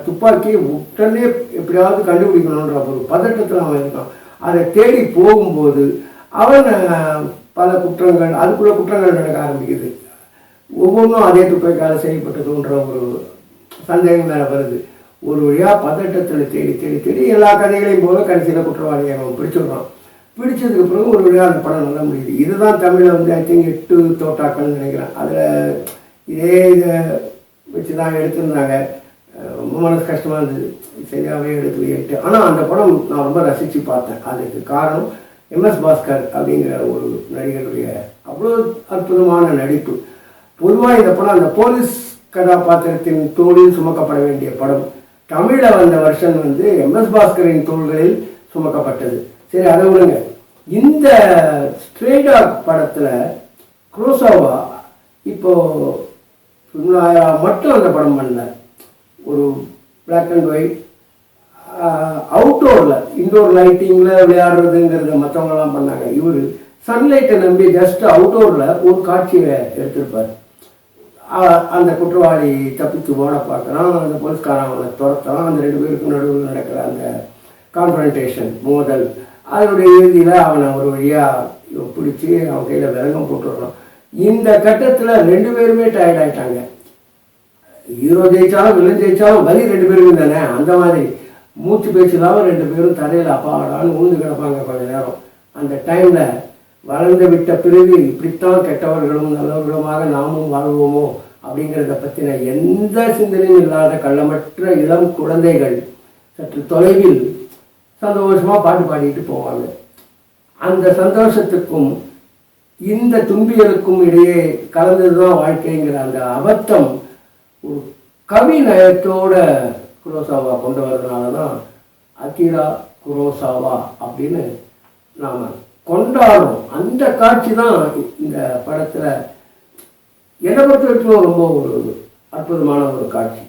துப்பாக்கி உடனே எப்படியாவது கண்டுபிடிக்கணுன்ற ஒரு பதட்டத்தில் அவன் இருக்கான். அதை தேடி போகும்போது அவன் பல குற்றங்கள், அதுக்குள்ள குற்றங்கள் நடக்க ஆரம்பிக்குது. ஒவ்வொன்றும் அதே துப்பாக்கியால் செய்யப்பட்டதுன்ற ஒரு சந்தேகம் வேறு வருது. ஒரு வழியாக பதட்டத்தில் தேடி தேடி தேடி எல்லா கதைகளையும் போல கடைசியில் குற்றவாளியை அவன் பிடிச்சிடுறான். பிடிச்சதுக்கு பிறகு ஒரு வழியாக அந்த படம் நல்லா முடியுது. இதுதான் தமிழில் வந்து ஐ திங்க் 8 தோட்டாக்கள்னு நினைக்கிறேன். அதில் இதே இதை வச்சு தான் எடுத்திருந்தாங்க. ரொம்ப மனசு கஷ்டமாக இருந்தது, சரியாகவே எடுக்கலையேட்டு. ஆனால் அந்த படம் நான் ரொம்ப ரசித்து பார்த்தேன். அதுக்கு காரணம் எம்எஸ் பாஸ்கர் அப்படிங்கிற ஒரு நடிகருடைய அவ்வளோ அற்புதமான நடிப்பு. பொதுவாக இந்த படம் அந்த போலீஸ் கதாபாத்திரத்தின் தோளில் சுமக்கப்பட வேண்டிய படம். தமிழில் வந்த வருஷன் வந்து எம்எஸ் பாஸ்கரின் தோள்களில் சுமக்கப்பட்டது. சரி, அதை விடுங்க. இந்த ஸ்ட்ரே டாக் படத்தில் குரோசாவா இப்போது மட்டும் அந்த படம் பண்ணல. ஒரு பிளாக் அண்ட் ஒயிட் அவுட்டோரில் இன்டோர் லைட்டிங்கில் விளையாடுறதுங்கிறத மற்றவங்கலாம் பண்ணாங்க. இவர் சன்லைட்டை நம்பி ஜஸ்ட் அவுட்டோரில் ஒரு காட்சியை எடுத்திருப்பார். அந்த குற்றவாளி தப்பித்து ஓட பார்க்குறான், அந்த போலீஸ்காரன் அவனை துரத்துறான், அந்த 2 பேருக்கும் நடுவில் நடக்கிற அந்த கான்ஃபரன்டேஷன் மோதல், அதனுடைய இறுதியில் அவனை ஒரு வழியாக பிடிச்சி அவன் கையில் விலங்கம் போட்டுடுறான். இந்த கட்டத்தில் 2 பேருமே டயர்ட் ஆகிட்டாங்க. ஹீரோ ஜெயிச்சாலும் வில்லன் ஜெயிச்சாலும் வலி 2 பேருக்கும் தானே. அந்த மாதிரி மூச்சு பேச்சு இல்லாமல் 2 பேரும் தரையில் அப்பாடான்னு ஊந்து கிடப்பாங்க கொஞ்ச நேரம். அந்த டைமில் வளர்ந்து விட்ட பிறகு இப்படித்தான் கெட்டவர்களும் நல்லவர்களுமாக நாமும் வாழ்வோமோ அப்படிங்கிறத பற்றின எந்த சிந்தனையும் இல்லாத கள்ளமற்ற இளம் குழந்தைகள் சற்று தொலைவில் சந்தோஷமாக பாட்டு பாடிட்டு போவாங்க. அந்த சந்தோஷத்துக்கும் இந்த துன்பியலுக்கும் இடையே கலந்தது தான் வாழ்க்கைங்கிற அந்த அபத்தம் ஒரு கவி நயத்தோட குரோசாவா கொண்டு வரதுனால தான் அகிரா குரோசாவா அப்படின்னு நாம் கொண்டாடுறோம். அந்த காட்சி தான் இந்த படத்தில் என்னை பொறுத்த வரைக்கும் ரொம்ப ஒரு அற்புதமான ஒரு காட்சி.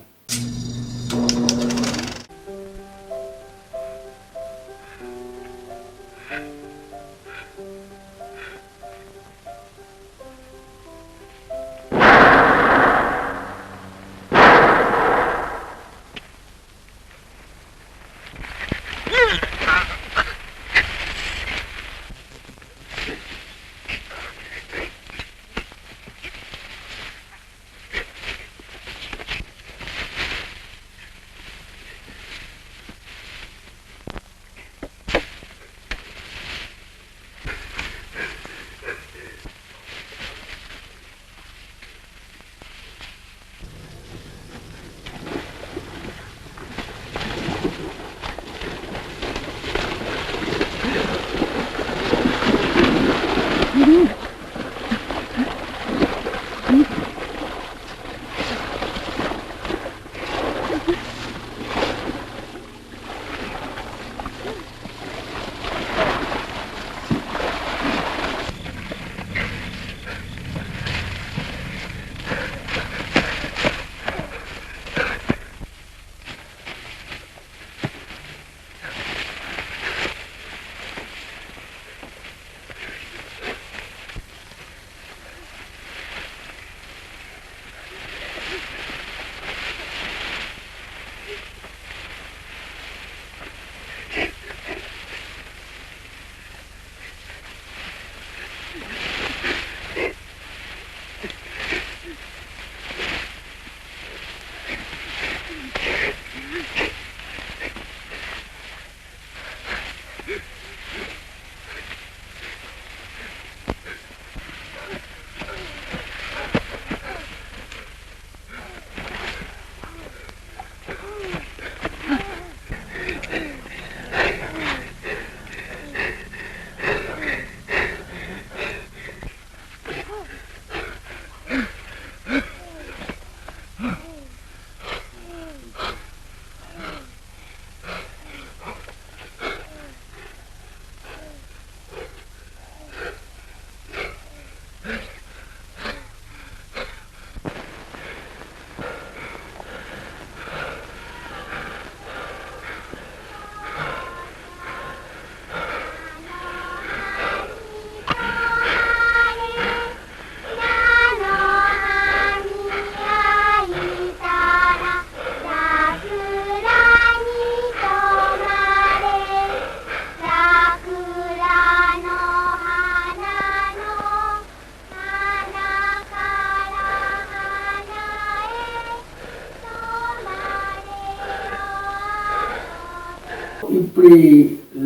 இப்படி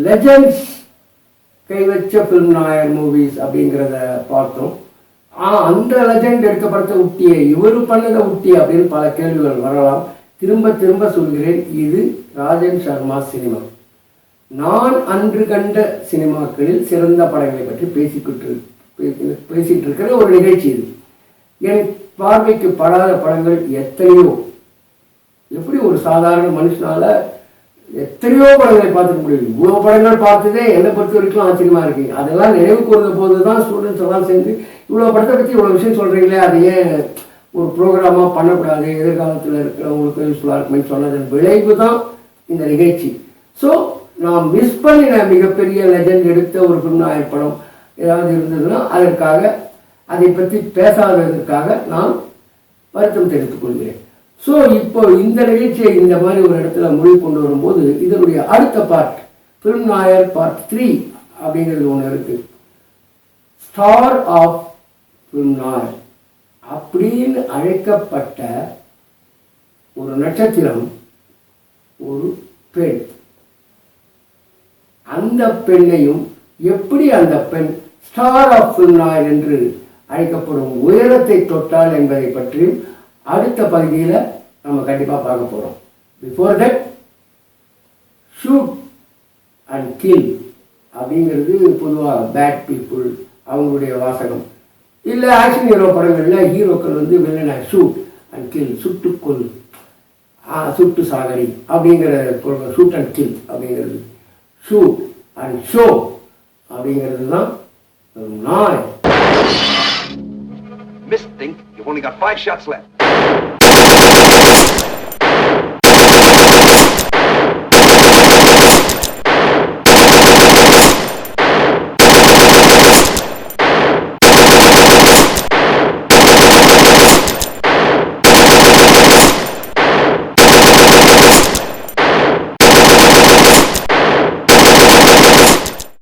லெஜண்ட்ஸ் கை வச்ச ஃபிலிம் நாயர் மூவிஸ் அப்படிங்கிறத பார்த்தோம். அந்த லெஜண்ட் எடுக்க படத்தை உட்டியே இவர் பண்ணதை உட்டி அப்படின்னு பல கேள்விகள் வரலாம். திரும்ப திரும்ப சொல்கிறேன், இது ராஜன் சர்மா சினிமா. நான் அன்று கண்ட சினிமாக்களில் சிறந்த படங்களை பற்றி பேசிட்டு இருக்கிற ஒரு நிகழ்ச்சி இது. என் பார்வைக்கு படாத படங்கள் எத்தனையோ. எப்படி ஒரு சாதாரண மனுஷனால எத்தனையோ படங்களை பார்த்துக்க முடியும். இவ்வளோ படங்கள் பார்த்ததே என்னை பொறுத்த வரைக்கும் ஆச்சரியமா இருக்கு. அதெல்லாம் நினைவு கூர்ந்த போது தான் ஸ்டூடெண்ட்ஸ் எல்லாம் சேர்ந்து இவ்வளோ படத்தை பற்றி இவ்வளோ விஷயம் சொல்கிறீங்களே, அதை ஏன் ஒரு ப்ரோக்ராமாக பண்ணக்கூடாது, எதிர்காலத்தில் இருக்கிறவங்களுக்கு யூஸ்ஃபுல்லாக இருக்குன்னு சொன்னதன் விளைவு தான் இந்த நிகழ்ச்சி. ஸோ நான் மிஸ் பண்ணின மிகப்பெரிய லெஜண்ட் எடுத்த ஒரு பின்னாயர் படம் ஏதாவது இருந்ததுன்னா அதற்காக அதை பற்றி பேசாததற்காக நான் வருத்தம் தெரிவித்துக் கொள்கிறேன். ஸோ இப்போ இந்த நிகழ்ச்சியை இந்த மாதிரி ஒரு இடத்துல முடிவு கொண்டு வரும்போது இதனுடைய அடுத்த பார்ட் ஃபிலிம் நாயர் பார்ட் 3 அப்படிங்கிறது ஒன்று இருக்கு. ஸ்டார் ஆஃப் ஃபிலிம் நாயர் அப்படின்னு அழைக்கப்பட்ட ஒரு நட்சத்திரம், ஒரு பெண். அந்த பெண்ணையும் எப்படி அந்த பெண் ஸ்டார் ஆஃப் ஃபிலிம் நாயர் என்று அழைக்கப்படும் உயரத்தை தொட்டால் என்பதை பற்றியும் அடுத்த பகுதியில் நம்ம கண்டிப்பாக பார்க்க போகிறோம். Before that, shoot and kill அப்படிங்கிறது பொதுவாக பேட் பீப்புள் அவங்களுடைய வாசகம். இல்லை ஆக்ஷன் ஹீரோ படங்களில் ஹீரோக்கள் வந்து வில்லனை ஷூட் அண்ட் கில், சுட்டுக்கொல், சுட்டு சாகடி அப்படிங்கிற ஷூட் அண்ட் கில் அப்படிங்கிறது. ஷூட் அண்ட் ஷோ அப்படிங்கிறது தான் நாய். Missed, Dink. You've only got 5 shots left.